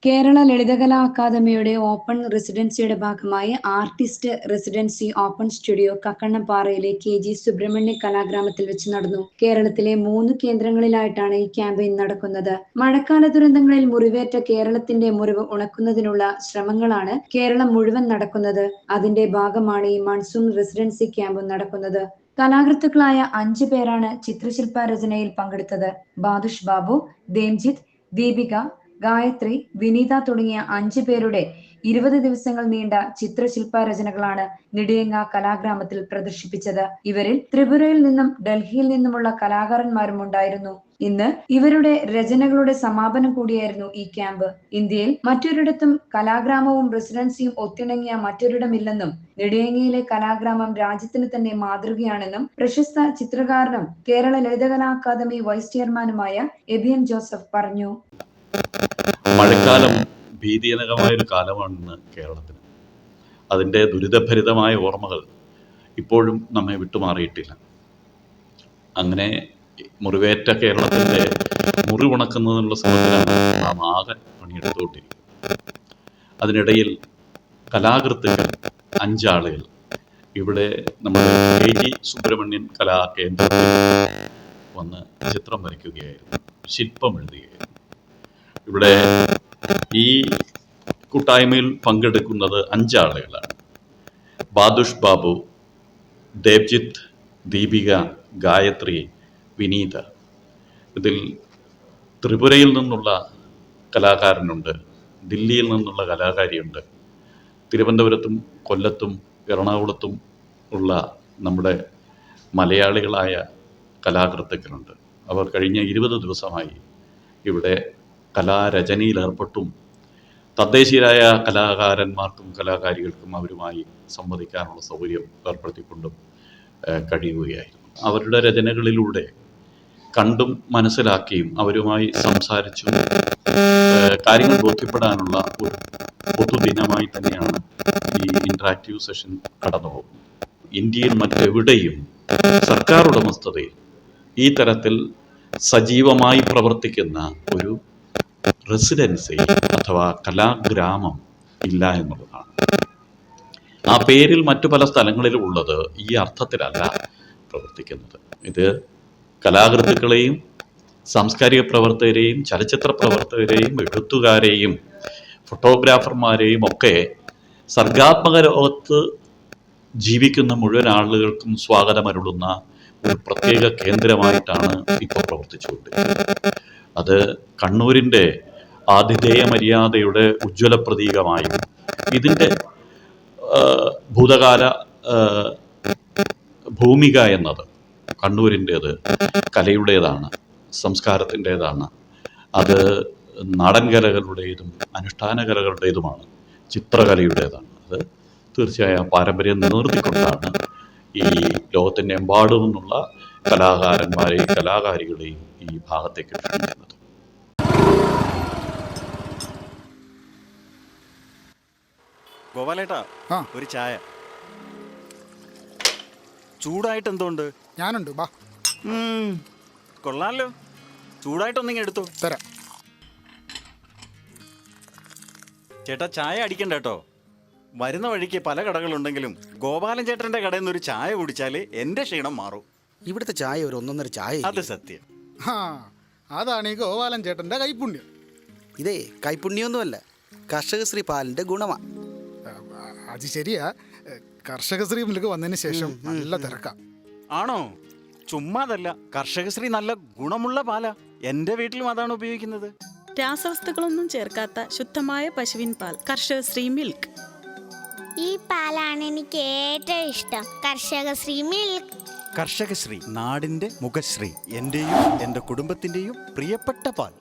കേരള ലളിതകലാ അക്കാദമിയുടെ ഓപ്പൺ റെസിഡൻസിയുടെ ഭാഗമായി ആർട്ടിസ്റ്റ് റെസിഡൻസി ഓപ്പൺ സ്റ്റുഡിയോ കക്കണ്ണപ്പാറയിലെ KG സുബ്രഹ്മണ്യ കലാഗ്രാമത്തിൽ വെച്ച് നടന്നു. കേരളത്തിലെ 3 കേന്ദ്രങ്ങളിലായിട്ടാണ് ഈ ക്യാമ്പയിൻ നടക്കുന്നത്. മഴക്കാല ദുരന്തങ്ങളിൽ മുറിവേറ്റ കേരളത്തിന്റെ മുറിവ് ഉണക്കുന്നതിനുള്ള ശ്രമങ്ങളാണ് കേരളം മുഴുവൻ നടക്കുന്നത്. അതിന്റെ ഭാഗമാണ് ഈ മൺസൂൺ റെസിഡൻസി ക്യാമ്പും നടക്കുന്നത്. കലാകൃത്തുക്കളായ 5 പേരാണ് ചിത്രശില്പ രചനയിൽ പങ്കെടുത്തത്. ബാദുഷ് ബാബു, ദേംജിത്ത്, ദീപിക, ഗായത്രി, വിനീത തുടങ്ങിയ 5 പേരുടെ 20 ദിവസങ്ങൾ നീണ്ട ചിത്രശില്പ രചനകളാണ് നെടിയങ്ങ കലാഗ്രാമത്തിൽ പ്രദർശിപ്പിച്ചത്. ഇവരിൽ ത്രിപുരയിൽ നിന്നും ഡൽഹിയിൽ നിന്നുമുള്ള കലാകാരന്മാരും ഉണ്ടായിരുന്നു. ഇന്ന് ഇവരുടെ രചനകളുടെ സമാപനം കൂടിയായിരുന്നു ഈ ക്യാമ്പ്. ഇന്ത്യയിൽ മറ്റൊരിടത്തും കലാഗ്രാമവും റെസിഡൻസിയും ഒത്തിണങ്ങിയ മറ്റൊരിടമില്ലെന്നും നെടിയങ്ങയിലെ കലാഗ്രാമം രാജ്യത്തിന് തന്നെ മാതൃകയാണെന്നും പ്രശസ്ത ചിത്രകാരനും കേരള ലളിതകലാ അക്കാദമി വൈസ് ചെയർമാനുമായ എബിയൻ ജോസഫ് പറഞ്ഞു. മഴക്കാലം ഭീതിജനകമായൊരു കാലമാണെന്ന് കേരളത്തിന്. അതിൻ്റെ ദുരിതഭരിതമായ ഓർമ്മകൾ ഇപ്പോഴും നമ്മെ വിട്ടുമാറിയിട്ടില്ല. അങ്ങനെ മുറിവേറ്റ കേരളത്തിൻ്റെ മുറിവുണക്കുന്നതിനുള്ള ശ്രമത്തിലാണ് നാം ആകെ പണിയെടുത്തുകൊണ്ടിരിക്കുന്നത്. അതിനിടയിൽ കലാകൃത്തുക്കൾ 5 ആളുകൾ ഇവിടെ നമ്മുടെ KG സുബ്രഹ്മണ്യൻ കലാകേന്ദ്രത്തിൽ വന്ന് ചിത്രം വരയ്ക്കുകയായിരുന്നു, ശില്പം എഴുതുകയായിരുന്നു. ഇവിടെ ഈ കൂട്ടായ്മയിൽ പങ്കെടുക്കുന്നത് 5 ആളുകളാണ്. ബാദുഷ് ബാബു, ദേബ്ജിത്ത്, ദീപിക, ഗായത്രി, വിനീത. ഇതിൽ ത്രിപുരയിൽ നിന്നുള്ള കലാകാരനുണ്ട്, ദില്ലിയിൽ നിന്നുള്ള കലാകാരിയുണ്ട്, തിരുവനന്തപുരത്തും കൊല്ലത്തും എറണാകുളത്തും ഉള്ള നമ്മുടെ മലയാളികളായ കലാകൃത്തുക്കളുണ്ട്. അവർ കഴിഞ്ഞ 20 ദിവസമായി ഇവിടെ കലാരചനയിലേർപ്പെട്ടും തദ്ദേശീയരായ കലാകാരന്മാർക്കും കലാകാരികൾക്കും അവരുമായി സംവദിക്കാനുള്ള സൗകര്യം ഏർപ്പെടുത്തിക്കൊണ്ടും കഴിയുകയായിരുന്നു. അവരുടെ രചനകളിലൂടെ കണ്ടും മനസ്സിലാക്കിയും അവരുമായി സംസാരിച്ചും കാര്യങ്ങൾ ബോധ്യപ്പെടാനുള്ള ഒരു പൊതുദിനമായി തന്നെയാണ് ഈ ഇൻട്രാക്റ്റീവ് സെഷൻ കടന്നു പോകുന്നത്. ഇന്ത്യയിൽ മറ്റെവിടെയും സർക്കാർ ഉടമസ്ഥതയിൽ ഈ തരത്തിൽ സജീവമായി പ്രവർത്തിക്കുന്ന ഒരു റെസിഡൻസി അഥവാ കലാഗ്രാമം ഇല്ല എന്നുള്ളതാണ്. ആ പേരിൽ മറ്റു പല സ്ഥലങ്ങളിലും ഉള്ളത് ഈ അർത്ഥത്തിലല്ല പ്രവർത്തിക്കുന്നത്. ഇത് കലാകൃത്തുക്കളെയും സാംസ്കാരിക പ്രവർത്തകരെയും ചലച്ചിത്ര പ്രവർത്തകരെയും എഴുത്തുകാരെയും ഫോട്ടോഗ്രാഫർമാരെയും ഒക്കെ സർഗാത്മക ലോകത്ത് ജീവിക്കുന്ന മുഴുവൻ ആളുകൾക്കും സ്വാഗതമരുളുന്ന ഒരു പ്രത്യേക കേന്ദ്രമായിട്ടാണ് ഇപ്പോൾ പ്രവർത്തിച്ചുകൊണ്ടിരിക്കുന്നത്. അത് കണ്ണൂരിൻ്റെ ആതിഥേയ മര്യാദയുടെ ഉജ്ജ്വല പ്രതീകമായും ഇതിൻ്റെ ഭൂതകാല ഭൂമിക എന്നത് കണ്ണൂരിൻ്റേത് കലയുടേതാണ്, സംസ്കാരത്തിൻ്റേതാണ്. അത് നാടൻ കലകളുടേതും അനുഷ്ഠാന കലകളുടേതുമാണ്, ചിത്രകലയുടേതാണ്. അത് തീർച്ചയായും പാരമ്പര്യം നിലനിർത്തിക്കൊണ്ടാണ് ഈ ലോകത്തിൻ്റെ എമ്പാടും നിന്നുള്ള കലാകാരന്മാരെയും കലാകാരികളെയും ഈ ഭാഗത്തേക്ക് ക്ഷണിക്കുന്നത്. ഗോപാലേട്ടാ, ഒരു ചായ ചൂടായിട്ട് എന്തുകൊണ്ട്? ഞാനുണ്ട്, ബാ. കൊള്ളാമല്ലോ, ചൂടായിട്ടൊന്നിങ്ങനെ എടുത്തു തരാം. ചേട്ടാ, ചായ അടിക്കണ്ട കേട്ടോ. വരുന്ന വഴിക്ക് പല കടകളുണ്ടെങ്കിലും ഗോപാലൻ ചേട്ടൻ്റെ കടയിൽ നിന്ന് ഒരു ചായ കുടിച്ചാൽ എൻ്റെ ക്ഷീണം മാറും. ഇവിടുത്തെ ചായ ഒരു 1.5 ചായ. അത് സത്യം. അതാണ് ഈ ഗോപാലൻ ചേട്ടൻ്റെ കൈപ്പുണ്യം. ഇതേ കൈപ്പുണ്യൊന്നുമല്ല, കർഷകശ്രീ പാലിൻ്റെ ഗുണമാണ്. അത് ശരിയാ, കർഷകശ്രീ മിൽക്ക് വന്നതിന് ശേഷം നല്ല തിരക്കാം. ആണോ? ചുമ്മാതല്ല, കർഷകശ്രീ നല്ല ഗുണമുള്ള പാലാ. എൻ്റെ വീട്ടിലും അതാണ് ഉപയോഗിക്കുന്നത്. രാസവസ്തുക്കളൊന്നും ചേർക്കാത്ത ശുദ്ധമായ പശുവിൻ പാൽ, കർഷകശ്രീ മിൽക്ക്. ഈ പാലാണ് എനിക്ക് ഏറ്റവും ഇഷ്ടം, കർഷകശ്രീ മിൽക്ക്. കർഷകശ്രീ, നാടിൻ്റെ മുഖശ്രീ, എൻ്റെയും എൻ്റെ കുടുംബത്തിൻ്റെയും പ്രിയപ്പെട്ട പാൽ.